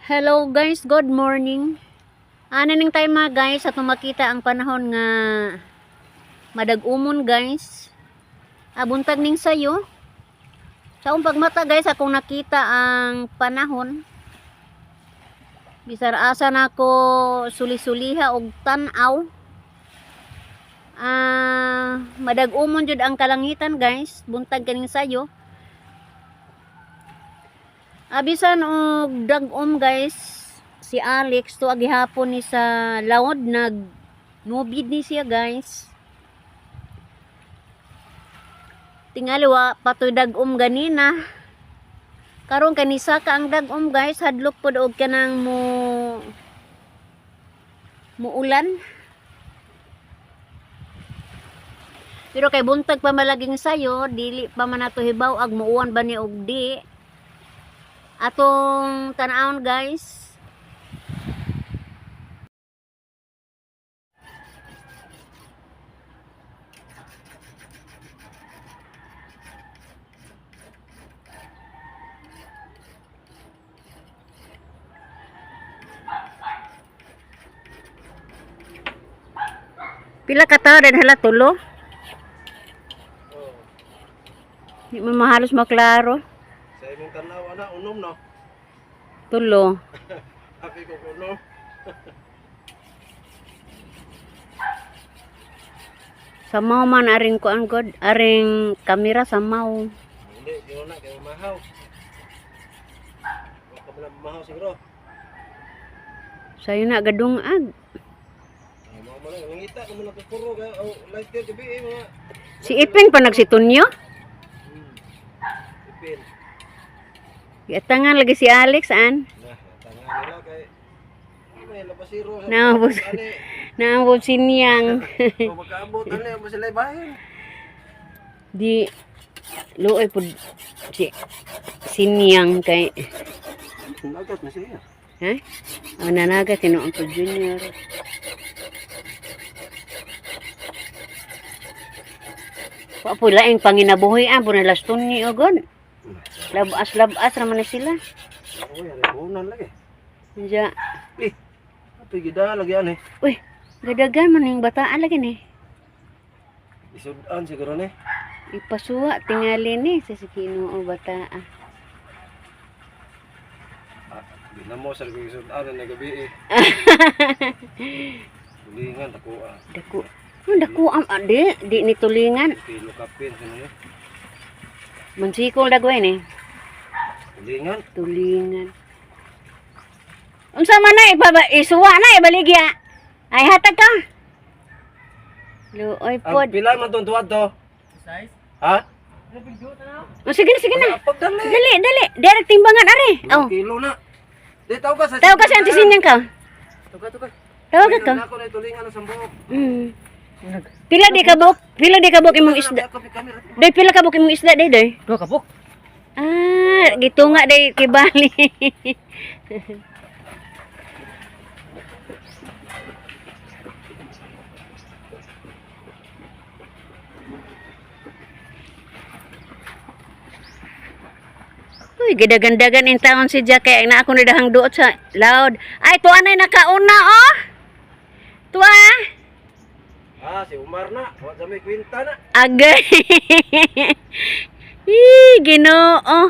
Hello guys, good morning. Ano ning time mga guys, at makita ang panahon nga madag-umon guys. Buntag ning sayo. Sa pagmata guys, akong nakita ang panahon. Bisar asa na ako suli-suliha og tan-aw. Madag-umon jud ang kalangitan guys, buntag kaning sayo. Abisan og dag-om guys, si Alex to agihapon ni sa laod nubid ni siya guys. Tingali wa patoy dag-om ganina. Karon kanisa ka ang dag-om guys, hadlok pod og kanang muulan. Pero kay buntag pa malaging sayo, dili pa man nato hibaw ag muuwan ba ni og di. Atong tanawon guys. Pila ka taon din hala tulo? Di mo mahalos maklaro. Sa imong tanaw ana unom no. Tulo. Happy ko unom. Samaw man aring kuan god, aring kamera samaw. Hindi, di na kay mahaw. Wa ka man mahaw siguro. Sayo na gadungag. Mao man ngita ko man puro ga light day gabi mga. Si Iping pa nagsitunyo? Ipin. Giatangan lagi si Alex an. Nah, tangan nila kay may labasiro sa Naabot. ani. Naabot sinyang. O magkaabot ani mo sila bahin. Di luoy pud si sinyang kay Nagat na siya. ha? Nanaga tinuon ko junior. Wa po laing panginabuhi po na laston ni ogon. Labas raman na sila. Oh, yari punan lagi. Diya. Ato gida lagi ani. Uy, gadagan man yung bataan lagi ni. Isudan siguro ni. Ipasuwa tingali ni sa Ginoo bataa. Di na mo sa isudan na gabi eh. Tulingan ako Dako. Dako am ade, di ni tulingan. Pilo kapin sino ni. Mansikol dagway ni. Tulingan. Tulingan. Unsa man na isuwa na ibaligya. Ay hatag ka. Luoy pod. Ang pila man tong tuwad to? Size? Ha? Oh, sige na. Pagdali. Dali. Direct timbangan are. Oh. Kilo na. Di taw ka sa. Tawo ka sa antisinyang ka. Tuka. Tawag ka. Ako na tulingan sa buhok. Pila di kabuk imong isda. Day pila kabuk imong isda day. 2 kabuk. Gitu nga day kibali. Uy, gadagan-dagan in taon si Jack kaya na ako nadahang duot sa loud. Ay, tuwa na nakauna oh. Tuwa. Si Umar na. Wa sa may kwenta na. Agay. Ginoo.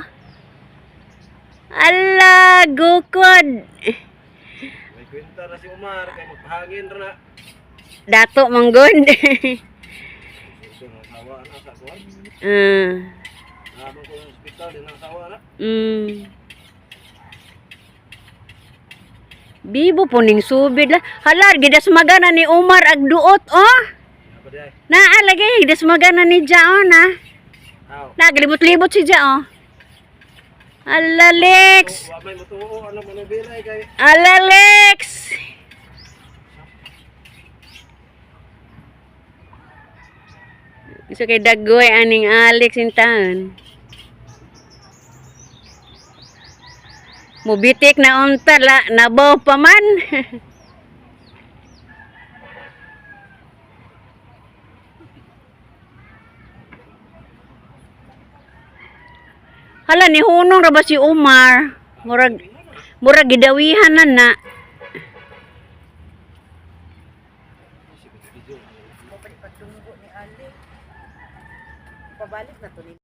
Ala, gukod. May kwenta na si Umar kay magpahangin ra na. Dato manggod. So nasawa na sa kuan. Habang ko sa ospital din nasawa na. Bibo po ning subid la. Halar, gidas magana ni Umar ag duot, oh. Apa day? Lagi, gidas magana ni Jao na. Aw. Naglibot-libot si Jao. Ala, Lex. Wa may matuo ano man bilay kay. Ala, Lex. Isa kay dagoy aning Alex intahan. Mubitik na unta la nabaw pa man. Hala ni hunong ra ba si Umar? Mura gidawihan na. Mo pa di pagtunggo ni Ali. Pabalik na to ni.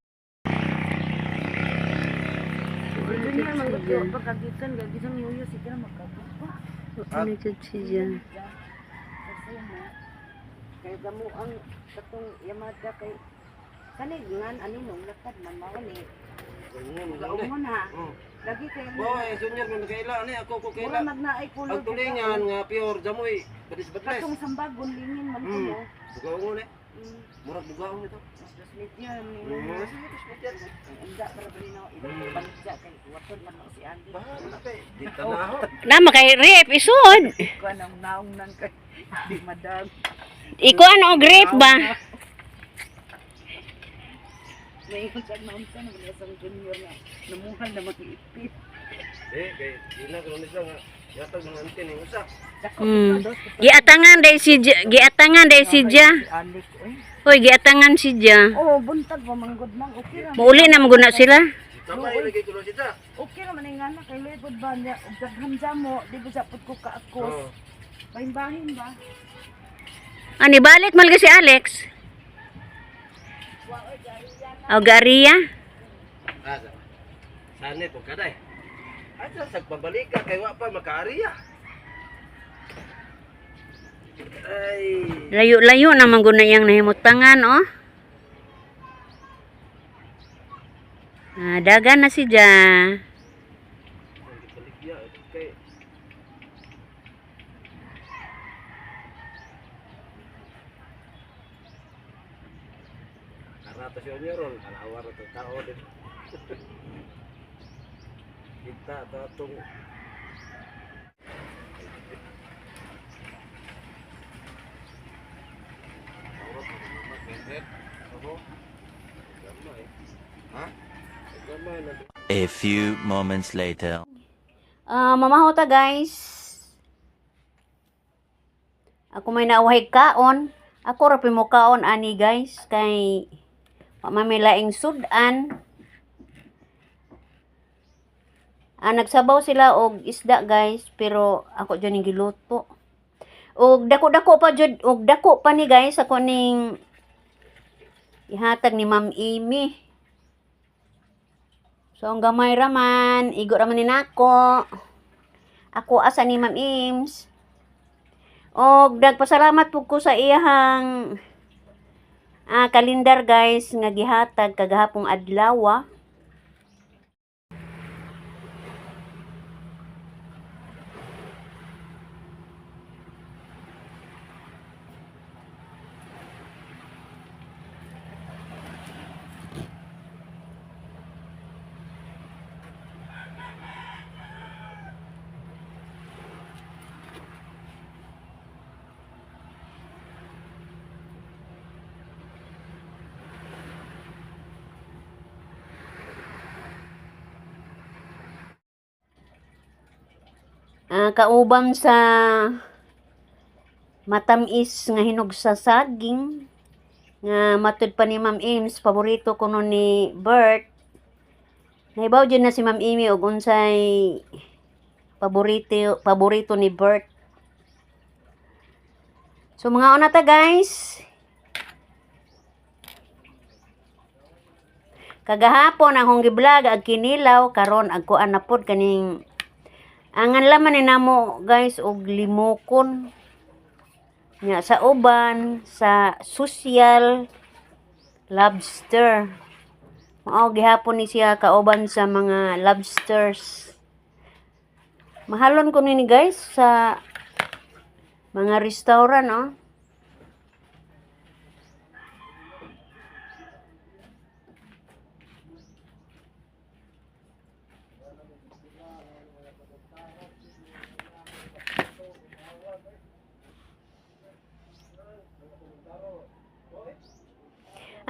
Junior manggusto pagkagikan gagisan yuyo sige na magkagusto. Ano jud siya? Kasi na kay gamo ang katong Yamada kay kaningan ani nung lakad man mao ni. Gaumon ha. Lagi kay Boy, junior kung kaila ani ako ko mura kaila. magnaay kulo. Ang tulingan nga pure jamoy badis-badis. Katong sambagon lingin man ko mo. Bugaon eh. Murag bugaon ito. Dos media ni. Anda para brino ibalik siya kay watod man mo si Andy. Di tanaho. Nama kay rep isod. Ko nang naong nang kay di madam. Iko ano grape ba? May ikot sa mamsa na mga isang junior na namuhan na mag-iipit. Kay ina ko nisa nga yatag mga antin ning usa. Giatangan day si giatangan day si Dia. Alik, eh. Hoy, giatangan si Dia. Oh, buntag pa manggod nang okay ra. Mauli na maguna sila. Kamay lagi ko sita. Okay ra man nga na kay lebod ba niya ug daghan mo, di ko sapot ko kaakos. Bahin-bahin ba? Ani balik mal si Alex. O Garia. Asa. Sane po kaday. Asa sa pabalik ka kay wa pa makaariya. Ay. Layo-layo na maguna yang nahimutangan, oh. Dagan na si Dia. Balikya kay karata si Onyeron kalawar to tao din. Kita tatong A few moments later. Mamahota guys. Ako may nauhay kaon. Ako rapi mo kaon ani guys kay mamilaing sudan. Nagsabaw sila og isda guys pero ako dyan yung giluto. Og dako-dako pa jud og dako pa ni guys ako ning ihatag ni Ma'am Amy. So ang gamay raman, igo raman ni nako. Ako asa ni Ma'am Ims. Og nagpasalamat pud ko sa iyang kalendar guys nga gihatag kagahapong adlaw. Kauban sa matamis nga hinog sa saging nga matud pa ni Ma'am Ims, paborito ko nun ni Bert. Nahibaw dyan na si Ma'am Amy og unsay paborito ni Bert. So mga una ta guys. Kagahapon akong gi-vlog ag kinilaw karon agkuan na pod kaning angan laman ni namo guys og limokon nya sa uban sa social lobster. Mao gihapon ni siya kauban sa mga lobsters. Mahalon ko ni guys sa mga restaurant, oh.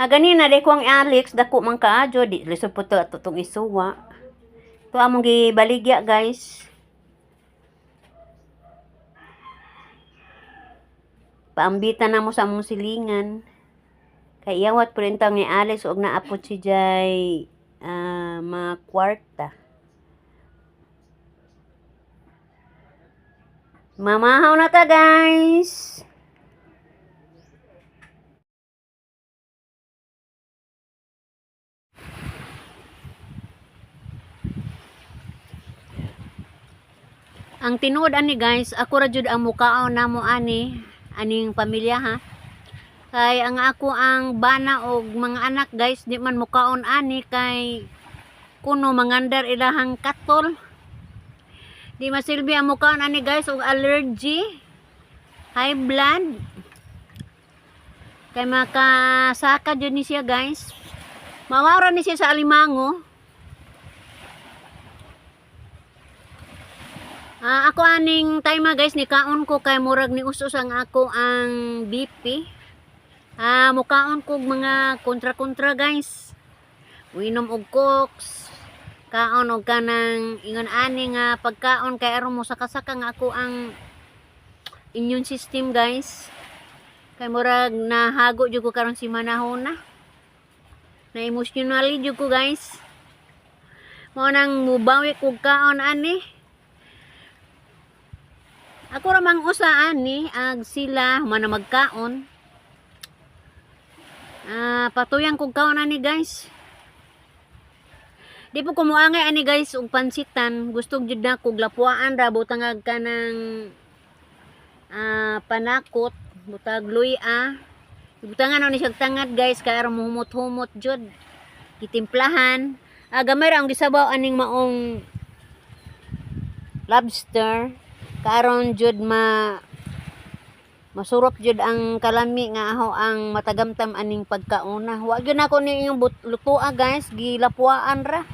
Ganina day ko ang Alex dako man kaadyo di lisod po to atong isuwa. To among gibaligya guys. Paambitan na mo sa among silingan. Kay iyawat po rin ni Alex og naapot si Jay mga kwarta. Mamahaw na ta, guys. Ang tinuod ani guys, ako ra jud ang mukaon namo aning pamilya ha. Kay ang ako ang bana og mga anak guys, di man mukaon ani kay kuno mangandar ilahang katol. Di masilbi ang mukaon ani guys og allergy, high blood. Kay makasaka jud ni siya guys. Mawara ni siya sa alimango. Ako aning time guys ni kaon ko kay murag ni usos ang ako ang BP. Mukaon ko mga kontra-kontra guys. Uinom og cokes. Kaon og kanang ingon ani nga pagkaon kay aron mo saka-saka nga ako ang immune system guys. Kay murag nahago jud ko karon si manahon na. Na emotionally jud ko guys. Mo nang mubawi kog kaon ani. Ako ramang usaan ni ag sila man magkaon. Patuyang kog kaon ani guys. Di po kumuangay ani guys og pansitan, gusto jud na kog lapuan ra butangag kanang panakot, butag luya. Butangan ni siyang tangad guys kay aron humot-humot jud. Gitimplahan. Gamay ra ang gisabaw aning maong lobster. Karon jud masurop jud ang kalami nga aho ang matagamtam aning pagkauna. Wa gyud nako ni yung lutoa guys, gilapuan ra.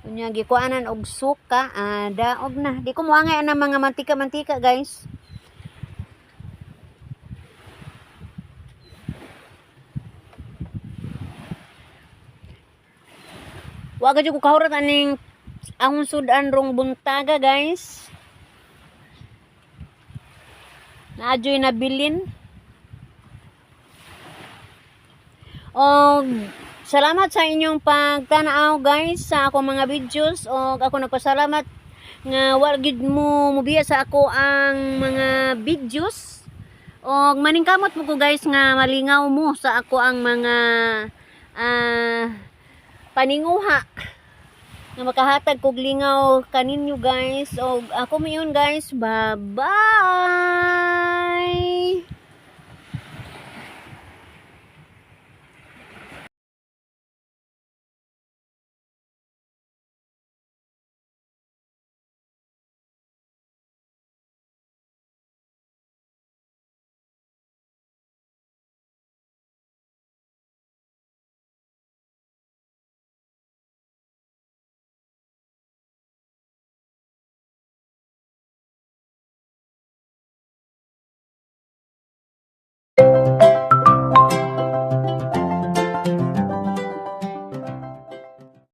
Unya gikuanan og suka, daog na. Di ko moangay ana mga mantika-mantika guys. Wa gyud ko kahurat aning ang sudan rong buntaga guys. Naadyo'y nabilin. Salamat sa inyong pagtanaw guys sa akong mga videos. Ako nagpasalamat nga wala gid mo mubiya sa ako ang mga videos. Maningkamot mo ko guys nga malingaw mo sa ako ang mga paninguha nga makahatag kog lingaw kaninyo guys. Ako mayon guys. Bye-bye.